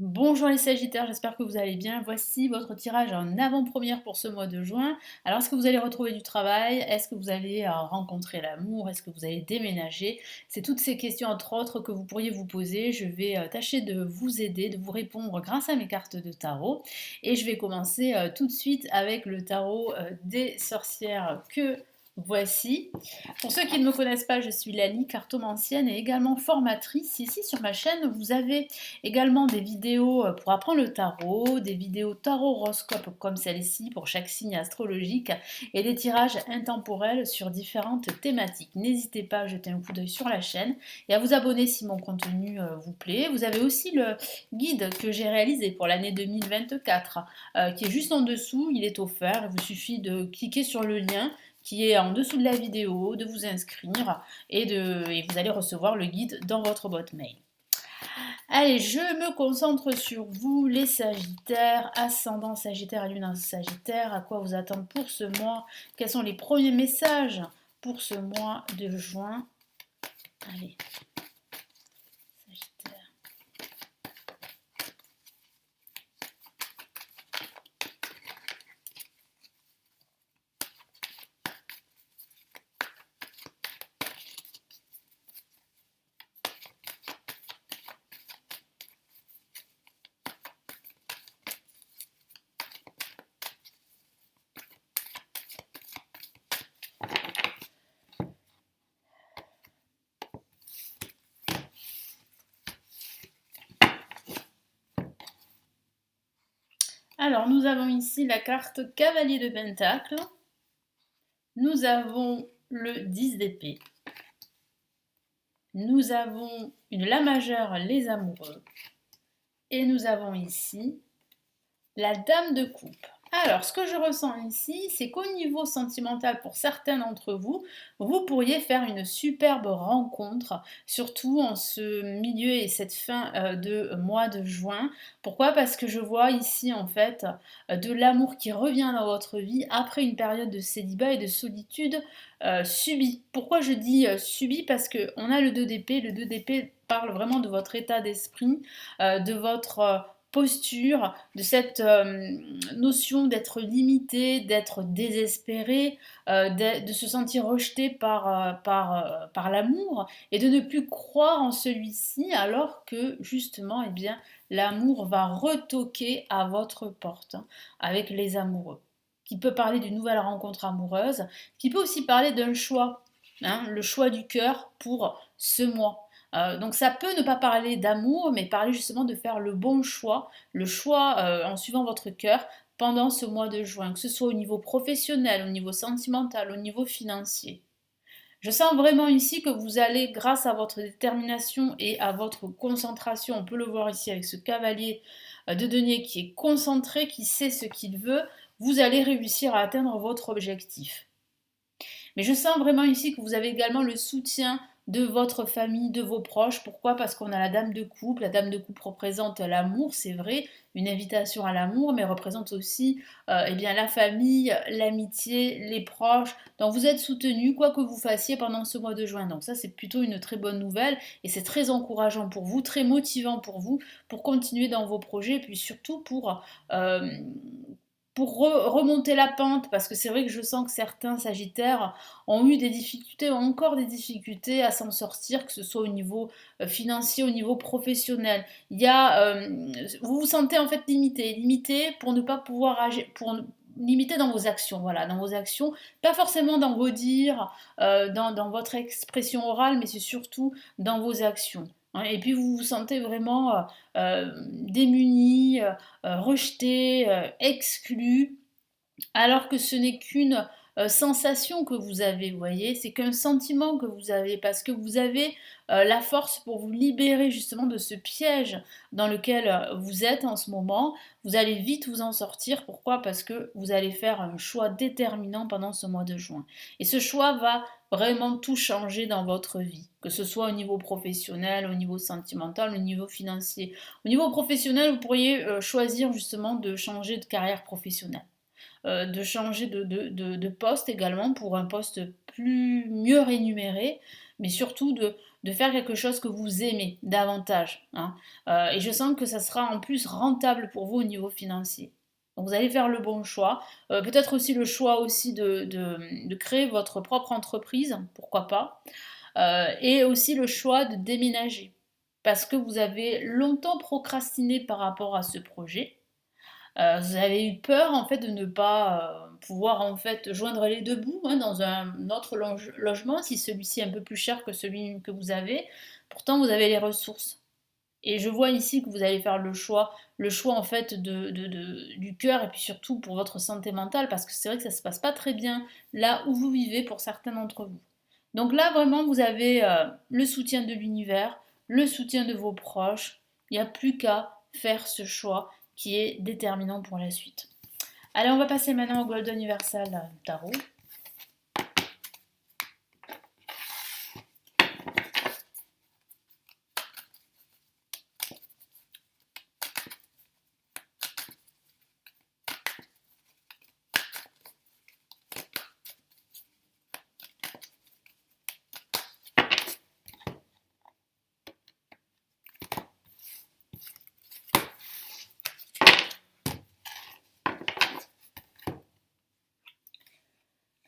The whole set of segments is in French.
Bonjour les Sagittaires, j'espère que vous allez bien. Voici votre tirage en avant-première pour ce mois de juin. Alors, est-ce que vous allez retrouver du travail? Est-ce que vous allez rencontrer l'amour? Est-ce que vous allez déménager? C'est toutes ces questions, entre autres, que vous pourriez vous poser. Je vais tâcher de vous aider, de vous répondre grâce à mes cartes de tarot. Et je vais commencer tout de suite avec le tarot des sorcières que voici. Pour ceux qui ne me connaissent pas, je suis Lali, cartomancienne et également formatrice. Ici sur ma chaîne, vous avez également des vidéos pour apprendre le tarot, des vidéos tarot horoscope comme celle-ci pour chaque signe astrologique et des tirages intemporels sur différentes thématiques. N'hésitez pas à jeter un coup d'œil sur la chaîne et à vous abonner si mon contenu vous plaît. Vous avez aussi le guide que j'ai réalisé pour l'année 2024 qui est juste en dessous, il est offert, il vous suffit de cliquer sur le lien qui est en dessous de la vidéo, de vous inscrire et vous allez recevoir le guide dans votre boîte mail. Allez, je me concentre sur vous, les Sagittaires, ascendant Sagittaire et lune Sagittaire. À quoi vous attendre pour ce mois? Quels sont les premiers messages pour ce mois de juin? Allez, Sagittaire. Alors, nous avons ici la carte Cavalier de Pentacle. Nous avons le 10 d'épée. Nous avons une La majeure, les amoureux. Et nous avons ici la Dame de coupe. Alors, ce que je ressens ici, c'est qu'au niveau sentimental, pour certains d'entre vous, vous pourriez faire une superbe rencontre, surtout en ce milieu et cette fin de mois de juin. Pourquoi? Parce que je vois ici, en fait, de l'amour qui revient dans votre vie après une période de célibat et de solitude subie. Pourquoi je dis subie? Parce qu'on a le 2 d'épée. Le 2 d'épée parle vraiment de votre état d'esprit, de votre posture, de cette notion d'être limité, d'être désespéré, de se sentir rejeté par l'amour et de ne plus croire en celui-ci alors que justement eh bien, l'amour va retoquer à votre porte avec les amoureux. Qui peut parler d'une nouvelle rencontre amoureuse, qui peut aussi parler d'un choix, le choix du cœur pour ce mois. Donc ça peut ne pas parler d'amour, mais parler justement de faire le bon choix, le choix en suivant votre cœur pendant ce mois de juin, que ce soit au niveau professionnel, au niveau sentimental, au niveau financier. Je sens vraiment ici que vous allez, grâce à votre détermination et à votre concentration, on peut le voir ici avec ce cavalier de denier qui est concentré, qui sait ce qu'il veut, vous allez réussir à atteindre votre objectif. Mais je sens vraiment ici que vous avez également le soutien de votre famille, de vos proches. Pourquoi? Parce qu'on a la dame de coupe. La dame de coupe représente l'amour, c'est vrai, une invitation à l'amour, mais représente aussi eh bien, la famille, l'amitié, les proches. Donc vous êtes soutenu, quoi que vous fassiez pendant ce mois de juin. Donc ça, c'est plutôt une très bonne nouvelle et c'est très encourageant pour vous, très motivant pour continuer dans vos projets et puis surtout euh, pour remonter la pente, parce que c'est vrai que je sens que certains Sagittaires ont eu des difficultés, ont encore des difficultés à s'en sortir, que ce soit au niveau financier, au niveau professionnel. Il y a, vous vous sentez en fait limité pour ne pas pouvoir agir, limité dans vos actions, voilà, dans vos actions, pas forcément dans vos dires, dans votre expression orale, mais c'est surtout dans vos actions. Hein. Et puis vous vous sentez vraiment démuni, rejeté, exclu, alors que ce n'est qu'une sensation que vous avez, vous voyez, c'est qu'un sentiment que vous avez, parce que vous avez la force pour vous libérer justement de ce piège dans lequel vous êtes en ce moment. Vous allez vite vous en sortir. Pourquoi? Parce que vous allez faire un choix déterminant pendant ce mois de juin. Et ce choix va vraiment tout changer dans votre vie, que ce soit au niveau professionnel, au niveau sentimental, au niveau financier. Au niveau professionnel, vous pourriez choisir justement de changer de carrière professionnelle, de changer de poste également pour un poste mieux rémunéré, mais surtout de faire quelque chose que vous aimez davantage, hein. Et je sens que ça sera en plus rentable pour vous au niveau financier. Donc vous allez faire le bon choix. Peut-être aussi le choix aussi de créer votre propre entreprise, pourquoi pas. Et aussi le choix de déménager. Parce que vous avez longtemps procrastiné par rapport à ce projet. Vous avez eu peur en fait de ne pas pouvoir en fait joindre les deux bouts, hein, dans un autre logement si celui-ci est un peu plus cher que celui que vous avez. Pourtant vous avez les ressources. Et je vois ici que vous allez faire le choix en fait du cœur et puis surtout pour votre santé mentale parce que c'est vrai que ça se passe pas très bien là où vous vivez pour certains d'entre vous. Donc là vraiment vous avez le soutien de l'univers, le soutien de vos proches. Il n'y a plus qu'à faire ce choix qui est déterminant pour la suite. Allez, on va passer maintenant au Golden Universal Tarot.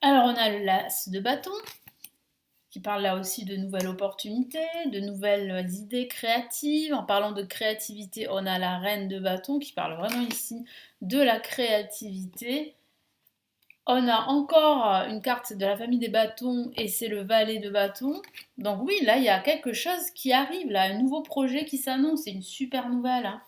Alors on a le l'As de bâton, qui parle là aussi de nouvelles opportunités, de nouvelles idées créatives. En parlant de créativité, on a la reine de bâton qui parle vraiment ici de la créativité. On a encore une carte de la famille des bâtons et c'est le valet de bâton. Donc oui, là il y a quelque chose qui arrive, là, un nouveau projet qui s'annonce, c'est une super nouvelle, hein.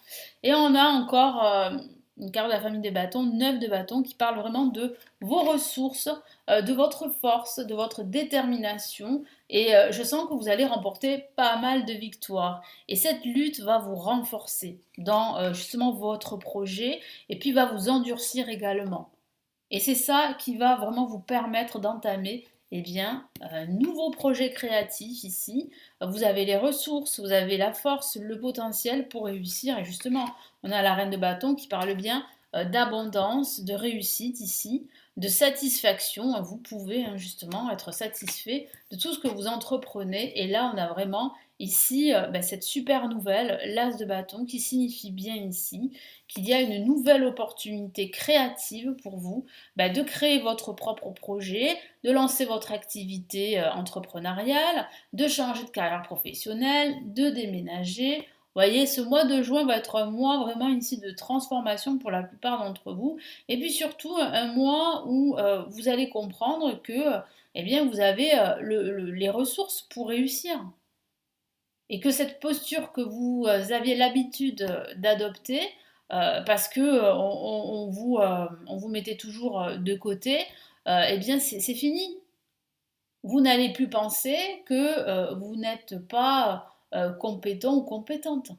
Et on a encore une carte de la famille des bâtons, 9 de bâtons, qui parle vraiment de vos ressources, de votre force, de votre détermination. Et je sens que vous allez remporter pas mal de victoires. Et cette lutte va vous renforcer dans justement votre projet et puis va vous endurcir également. Et c'est ça qui va vraiment vous permettre d'entamer eh bien, un nouveau projet créatif ici. Vous avez les ressources, vous avez la force, le potentiel pour réussir. Et justement, on a la reine de bâton qui parle bien d'abondance, de réussite ici, de satisfaction. Vous pouvez justement être satisfait de tout ce que vous entreprenez. Et là, on a vraiment ici cette super nouvelle, l'as de bâton, qui signifie bien ici qu'il y a une nouvelle opportunité créative pour vous de créer votre propre projet, de lancer votre activité entrepreneuriale, de changer de carrière professionnelle, de déménager. Vous voyez, ce mois de juin va être un mois vraiment ici de transformation pour la plupart d'entre vous. Et puis surtout, un mois où vous allez comprendre que eh bien, vous avez les ressources pour réussir. Et que cette posture que vous aviez l'habitude d'adopter, parce que on vous mettait toujours de côté, eh bien c'est fini. Vous n'allez plus penser que vous n'êtes pas compétent ou compétente.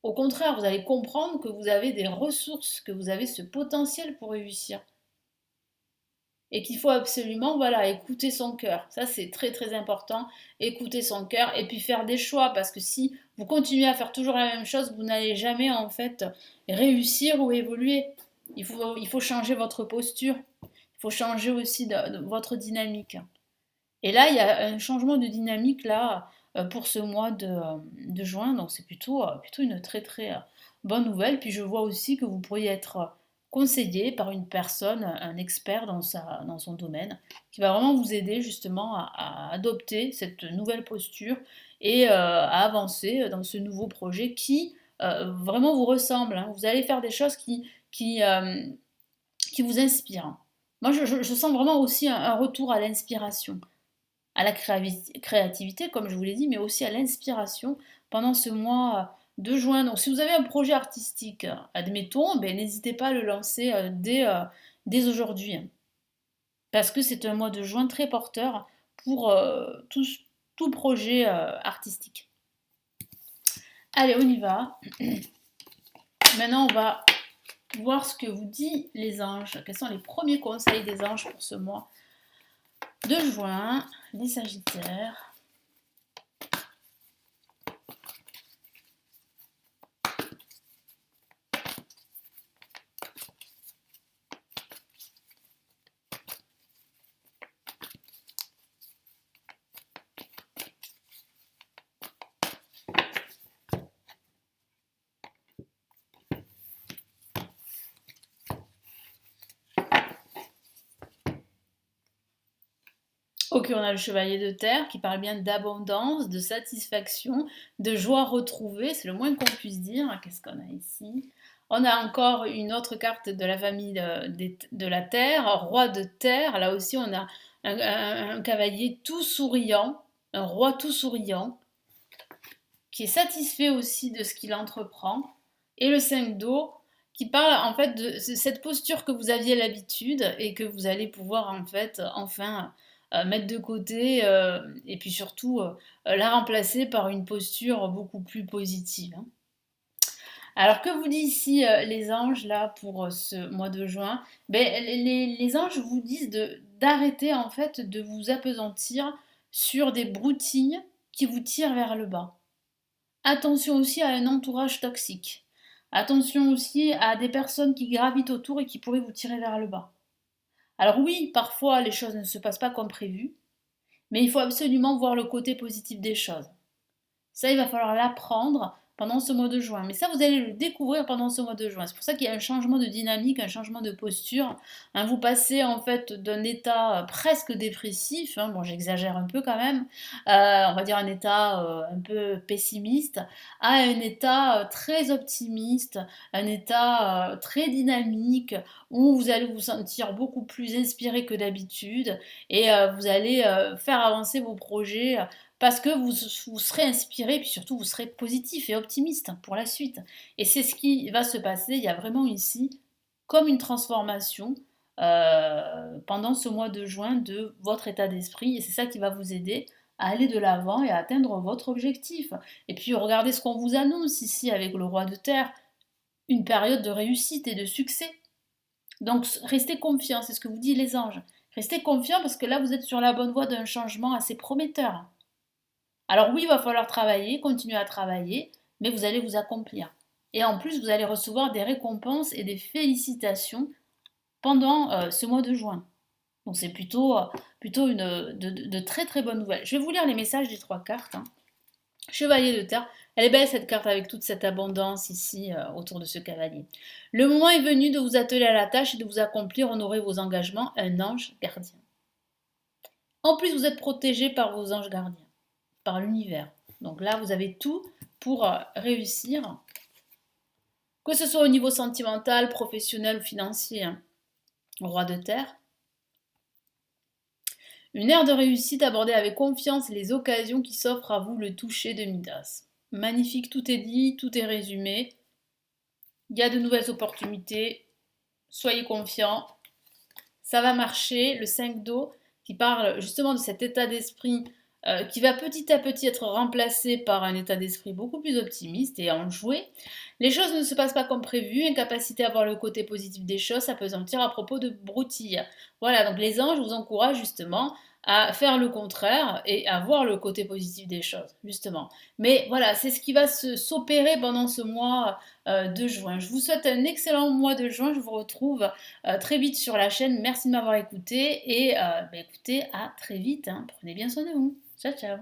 Au contraire, vous allez comprendre que vous avez des ressources, que vous avez ce potentiel pour réussir et qu'il faut absolument voilà, écouter son cœur. Ça, c'est très très important. Écouter son cœur et puis faire des choix parce que si vous continuez à faire toujours la même chose, vous n'allez jamais en fait réussir ou évoluer. Il faut changer votre posture. Il faut changer aussi de votre dynamique. Et là, il y a un changement de dynamique là pour ce mois de juin. Donc c'est plutôt une très très bonne nouvelle. Puis je vois aussi que vous pourriez être conseillé par une personne, un expert dans son domaine, qui va vraiment vous aider justement à adopter cette nouvelle posture et à avancer dans ce nouveau projet qui vraiment vous ressemble, hein. Vous allez faire des choses qui vous inspirent. Moi, je sens vraiment aussi un retour à l'inspiration à la créativité, comme je vous l'ai dit, mais aussi à l'inspiration pendant ce mois de juin. Donc si vous avez un projet artistique, admettons, ben, n'hésitez pas à le lancer dès aujourd'hui, hein. Parce que c'est un mois de juin très porteur pour tout projet artistique. Allez, on y va. Maintenant, on va voir ce que vous dit les anges. Quels sont les premiers conseils des anges pour ce mois de juin, les Sagittaires. Ok, on a le chevalier de terre qui parle bien d'abondance, de satisfaction, de joie retrouvée, c'est le moins qu'on puisse dire. Qu'est-ce qu'on a ici? On a encore une autre carte de la famille de la terre, roi de terre. Là aussi, on a un cavalier tout souriant, un roi tout souriant, qui est satisfait aussi de ce qu'il entreprend. Et le 5 d'eau, qui parle en fait de cette posture que vous aviez l'habitude et que vous allez pouvoir en fait enfin mettre de côté et puis surtout la remplacer par une posture beaucoup plus positive, hein. Alors que vous disent ici les anges là pour ce mois de juin? Ben, les anges vous disent d'arrêter en fait de vous appesantir sur des broutilles qui vous tirent vers le bas. Attention aussi à un entourage toxique. Attention aussi à des personnes qui gravitent autour et qui pourraient vous tirer vers le bas. Alors oui, parfois les choses ne se passent pas comme prévu, mais il faut absolument voir le côté positif des choses. Ça, il va falloir l'apprendre pendant ce mois de juin. Mais ça, vous allez le découvrir pendant ce mois de juin. C'est pour ça qu'il y a un changement de dynamique, un changement de posture, hein. Vous passez en fait d'un état presque dépressif, hein, bon j'exagère un peu quand même, on va dire un état un peu pessimiste, à un état très optimiste, un état très dynamique, où vous allez vous sentir beaucoup plus inspiré que d'habitude et vous allez faire avancer vos projets parce que vous serez inspiré, puis surtout vous serez positif et optimiste pour la suite. Et c'est ce qui va se passer. Il y a vraiment ici comme une transformation pendant ce mois de juin de votre état d'esprit. Et c'est ça qui va vous aider à aller de l'avant et à atteindre votre objectif. Et puis regardez ce qu'on vous annonce ici avec le roi de terre, une période de réussite et de succès. Donc restez confiants, c'est ce que vous disent les anges. Restez confiants parce que là vous êtes sur la bonne voie d'un changement assez prometteur. Alors oui, il va falloir travailler, continuer à travailler, mais vous allez vous accomplir. Et en plus, vous allez recevoir des récompenses et des félicitations pendant ce mois de juin. Donc c'est plutôt de très très bonnes nouvelles. Je vais vous lire les messages des trois cartes, hein. Chevalier de terre, elle est belle cette carte avec toute cette abondance ici autour de ce cavalier. Le moment est venu de vous atteler à la tâche et de vous accomplir, honorer vos engagements, un ange gardien. En plus, vous êtes protégé par vos anges gardiens, par l'univers. Donc là, vous avez tout pour réussir, que ce soit au niveau sentimental, professionnel ou financier, hein. Roi de terre. Une ère de réussite abordée avec confiance les occasions qui s'offrent à vous, le toucher de Midas. Magnifique, tout est dit, tout est résumé. Il y a de nouvelles opportunités. Soyez confiants. Ça va marcher. Le 5 d'eau qui parle justement de cet état d'esprit qui va petit à petit être remplacé par un état d'esprit beaucoup plus optimiste et enjoué. Les choses ne se passent pas comme prévu, incapacité à voir le côté positif des choses, s'apesantir à propos de broutilles. Voilà, donc les anges vous encouragent justement à faire le contraire et à voir le côté positif des choses, justement. Mais voilà, c'est ce qui va s'opérer pendant ce mois de juin. Je vous souhaite un excellent mois de juin, je vous retrouve très vite sur la chaîne. Merci de m'avoir écouté et écoutez, à très vite, hein. Prenez bien soin de vous. Ciao, ciao.